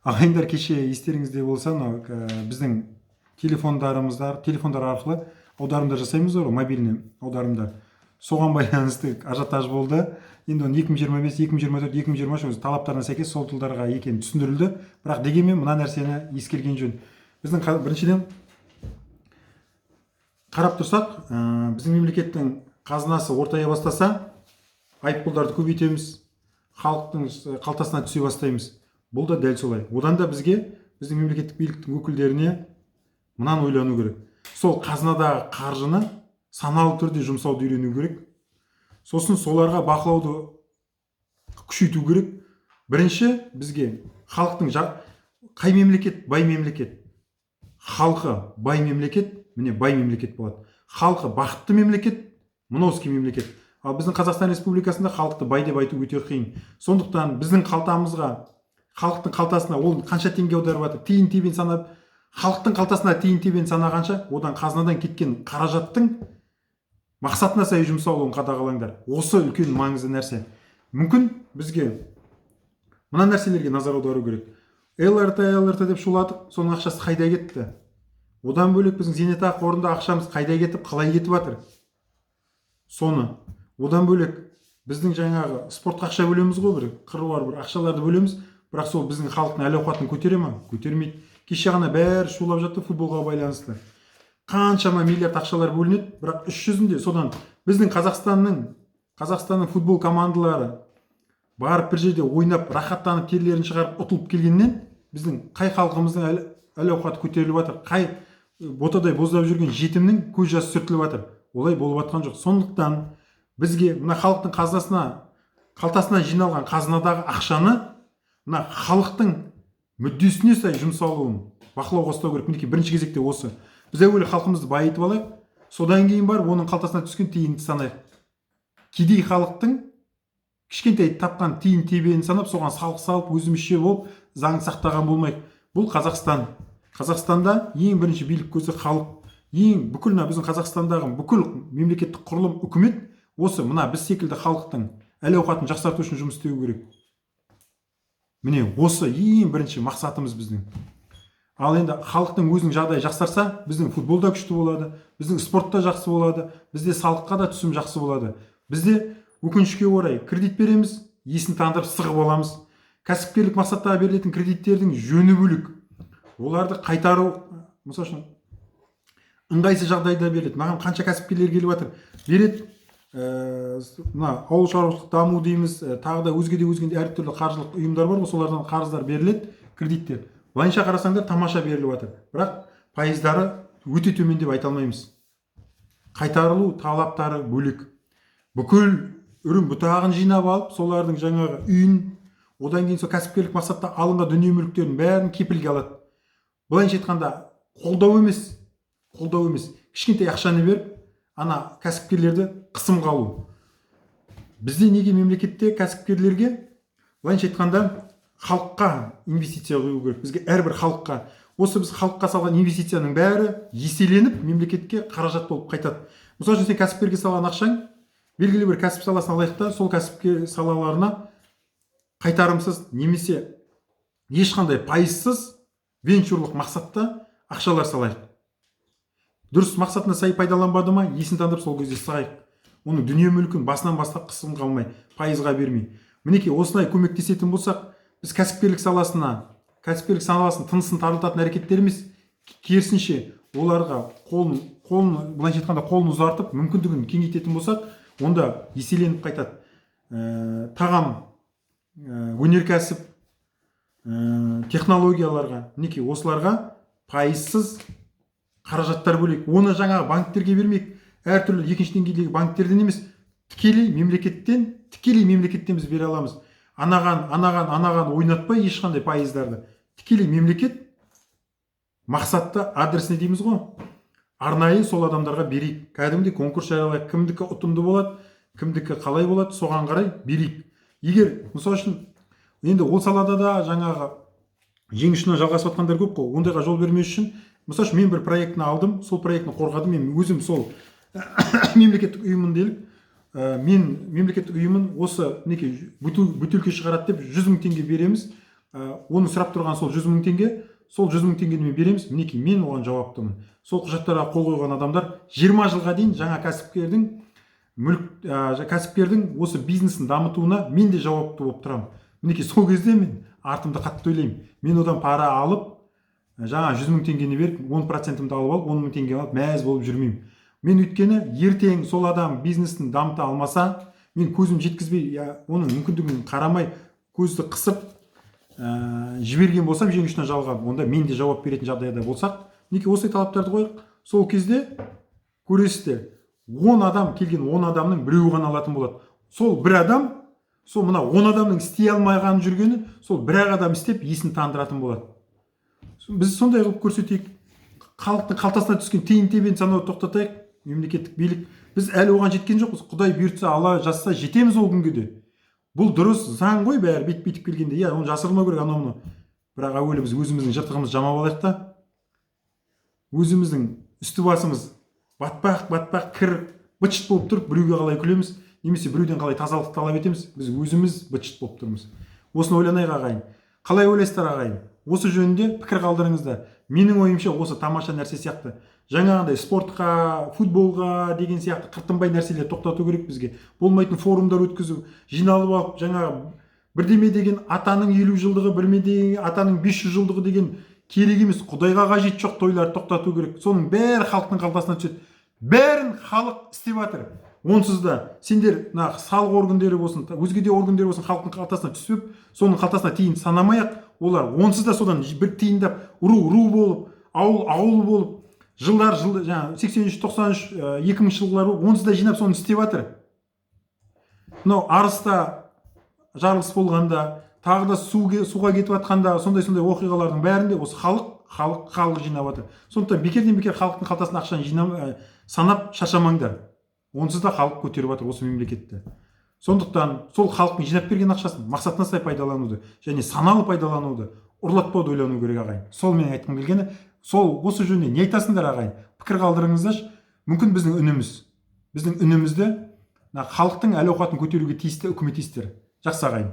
Ағайындар, кеше естеріңізде болса, біздің телефондар арқылы аударымдар жасаймыз ғой, мобильный аударымдар. Соған байланысты ажиотаж болды. Енді оны 2025, 2024, 2023 өз талаптарына сәйкес сол тілдарға екені түсіндірілді. Бірақ дегенмен мына нәрсені ескерген жөн. Біздің біріншіден қарап тұрсақ, біздің мемлекеттің қазынасы ортая бастаса, айыппұлдарды көбейтеміз, халықтың қалтасына түсе бастаймыз. Бұл да дәл солай. Одан да біздің мемлекеттік биліктің өкілдеріне мынаны ойлану керек. Сол қазынадағы қаржыны саналы түрде жұмсауды үйрену керек. Сосын соларға бақылауды күшейту керек. Бірінші бізге халықтың қай мемлекет бай мемлекет? Халқы бай мемлекет, міне бай мемлекет болады. Халқы бақытты мемлекет, мынауский мемлекет. Ал біздің Қазақстан Республикасында халықты бай деп айту өте қиын. Сондықтан біздің қалтамызға, халықтың қалтасына ол қанша теңге аударып жатыр, тиын тебен санап, халықтың қалтасына тиын тебен санағанша, одан қазынадан кеткен қаражаттың мақсатына сай жұмсалуын қадағалаңдар. Осы үлкен маңызды нәрсе. Мүмкін бізге мына нәрселерге назар аудару керек. ЛРТ деп шулатып, соның ақшасы қайда кетті? Одан бөлек біздің зейнетақы қорында ақшамыз қайда кетіп, қалай кетіп жатыр? Соны. Одан бөлек біздің жаңағы спортқа ақша бөлеміз ғой, бір қыруар бір ақшаларды бөлеміз, бірақ сол біздің халықтың әл-ауқатын көтере ма? Көтермейді. Кеше ғана бәрі шулап жатты футболға байланысты. Қаншама миллиард ақшалар бөлінеді, бірақ іс жүзінде содан біздің Қазақстанның футбол командалары барып бір жерде ойнап, рахаттанып, терлерін шығарып, ұтылып келгеннен біздің қай халқымыздың әл-ауқаты көтеріліп жатыр, қай ботадай боздап жүрген жетімнің көз жасы сүртіліп жатыр. Олай болып жатқан жоқ. Сондықтан бізге мына халықтың қалтасына жиналған қазынадағы ақшаны мына халықтың мүддесіне сай жұмсалуын бақылауға ұстау керек. Мінекей бірінші кезекте осы. Біз әуелі халқымызды байытып алайық, содан кейін барып оның қалтасына түскен тиынды санайық. Кедей халықтың кішкентай тапқан тиын тебенін санап, соған салық салып, өзімізше болып, заң сақтаған болмайық. Бұл Қазақстан. Қазақстанда ең бірінші билік көзі халық. Бүкіл біздің Қазақстандағы бүкіл мемлекеттік құрылым, үкімет осы мына біз секілді халықтың әл-ауқатын жақсарту үшін жұмыс істеу керек. Міне осы ең бірінші мақсатымыз біздің. Ал енді халықтың өзінің жағдайы жақсарса, біздің футболда күшті болады, біздің спортта жақсы болады, бізде салыққа да түсім жақсы болады. Бізде өкінішке орай кредит береміз, есін тандырып сығып аламыз. Кәсіпкерлік мақсаттағы берілетін кредиттердің жөні бөлек. Оларды қайтару, мысалы үшін, ыңғайсыз жағдайда беріледі. Маған қанша кәсіпкерлер келіп жатыр, береді, мына ауыл шаруашылық даму дейміз, тағы да өзге де әртүрлі қаржылық ұйымдар бар ғой, солардан қарыздар беріледі, кредиттер. Былайша қарасаңдар тамаша беріліп жатыр. Бірақ пайыздары өте төмен деп айта алмаймыз. Қайтарылу талаптары бөлек. Бүкіл үрін бұтағын жинап алып, солардың жаңағы үйін, одан кейін сол кәсіпкерлік мақсатта алынған дүние мүліктерін бәрін кепілге алады. Былайша айтқанда қолдау емес. Кішкентай ақшаны беріп, ана кәсіпкерлерді қысымға алу. Бізде неге мемлекетте кәсіпкерлерге, былайша айтқанда, халыққа инвестиция құю керек. Бізге әрбір халыққа. Осы біз халыққа салған инвестицияның бәрі еселеніп, мемлекетке қаражат болып қайтады. Мысалы үшін сен кәсіпкерге салған ақшаң, белгілі бір кәсіп саласын алайық та, сол кәсіпкер салаларына қайтарымсыз немесе ешқандай пайызсыз венчурлық мақсатта ақшалар салайық. Дұрыс мақсатына сай пайдаланбады ма, есін тандырып сол кезде сығайық. Оның дүние мүлкін басынан бастап қысым қалмай, пайызға бермей. Мінекей осылай көмектесетін болсақ, біз кәсіпкерлік саласын тынысын тарылтатын әрекеттер емес, керісінше оларға былайша айтқанда қолын ұзартып, мүмкіндігін кеңейтетін болсақ, онда еселеніп қайтады. Тағам, өнеркәсіп, технологияларға, мінекей осыларға пайызсыз қаражаттар бөлек. Оны жаңағы банктерге бермек, әртүрлі екінші деңгейдегі банктерден емес, тікелей мемлекеттен біз бере аламыз. Анаған ойнатпай ешқандай пайыздарды. Тікелей мемлекет мақсатты адресіне дейміз ғой. Арнайы сол адамдарға берейік. Кәдімгідей конкурс жариялайық. Кімдікі ұтымды болады, кімдікі қалай болады, соған қарай берейік. Егер, мысалы үшін, енді ол салада да жаңағы жеңішіне жалғасып жатқандар көп қой. Ондайға жол бермес үшін, мысалы үшін, мен бір проектіні алдым, сол проектіні қорғадым, мен өзім сол мемлекеттік ұйымын делік, мен мемлекеттік ұйымын осы бөтелке шығарады деп 100 000 теңге береміз. оның сұрап тұрған сол 100 мың теңге, сол 100 мың теңгені мен береміз, мінекей мен оған жауаптымын. Сол құжаттарға қол қойған адамдар 20 жылға дейін жаңа кәсіпкердің осы бизнесін дамытуына мен де жауапты болып тұрамын. Мінекей сол кезде мен артымды қатты ойлаймын. Мен одан пара алып, жаңа 100 мың теңгені беріп, 10%-імді алып алып, 10 мың теңге алып, мәз болып жүрмеймін. Мен өйткені ертең сол адам бизнесін дамыта алмаса, мен көзім жеткізбей, оның мүмкіндігін қарамай, көзді қысып жіберген болсам, жең ұшынан жалғап, онда мен де жауап беретін жағдайда болсақ, мінекей осылай талаптарды қойық. Сол кезде көресіздер, 10 адам келген 10 адамның біреуі ғана алатын болады. Сол бір адам, сол мына 10 адамның істей алмайғанын жүргені, сол бір адам істеп есін тандыратын болады. Біз сондай қылып көрсетейік. Халықтың қалтасына түскен тиын тебен санауды тоқтатайық. Мемлекеттік билік, біз әлі оған жеткен жоқпыз. Құдай бұйыртса, Алла жазса, жетеміз ол күнге де. Бұл дұрыс заң ғой, бәрі бет-бетіп келгенде. Оны жасырмау керек анау-мынау. Бірақ әуелі біз өзіміздің жыртығымызды жамап алайық та, өзіміздің үсті басымыз батпақ кір быт-шыт болып тұрып, біреуге қалай күлеміз, немесе біреуден қалай тазалықты талап етеміз, біз өзіміз быт-шыт болып тұрмыз. Осыны ойланайық ағайын. Қалай ойлайсыздар ағайын? Осы жөнінде пікір қалдырыңыздар. Менің ойымша осы тамаша нәрсе сияқты. Жаңағындай спортқа, футболға деген сияқты қыртынбай нәрселер тоқтату керек бізге. Болмайтын форумдар өткізу, жиналып алып, жаңағы бірдеме деген атаның 50 жылдығы, бірдеме атаның 500 жылдығы деген керек емес. Құдайға қажет жоқ тойларды тоқтату керек. Соның бәрі халықтың қалтасына түседі. Бәрін халық істеп жатыр. Онсыз да сендер салық органдары болсын, өзге де органдар болсын, халықтың қалтасына түсіп, соның қалтасына тиын санамай-ақ, олар онсыз да содан бір тиындап ру болып, ауыл болып, жылдар жаңа 83, 93, 2000 жылғылар онсыз да жинап соны істеп жатыр. Мынау Арыста жарылыс болғанда, тағы да суға кетіп жатқанда, сондай оқиғалардың бәрінде осы халық жинап жатыр. Сондықтан бекерден бекер халықтың қалтасына ақшаны санап шаршамаңдар. Онсыз да халық көтеріп жатыр осы мемлекетті. Сондықтан сол халықтың жинап берген ақшасын мақсатына сай пайдалануды және саналы пайдалануды, ұрлатпауды ойлану керек ағайын. Сол менің айтқым келгені. Сол осы жөнінде не айтасыңдар ағайын? Пікір қалдырыңыздаршы. Мүмкін біздің үнімізді халықтың әл-ауқатын көтеруге тиісті үкімет естер. Жақсы ағайын.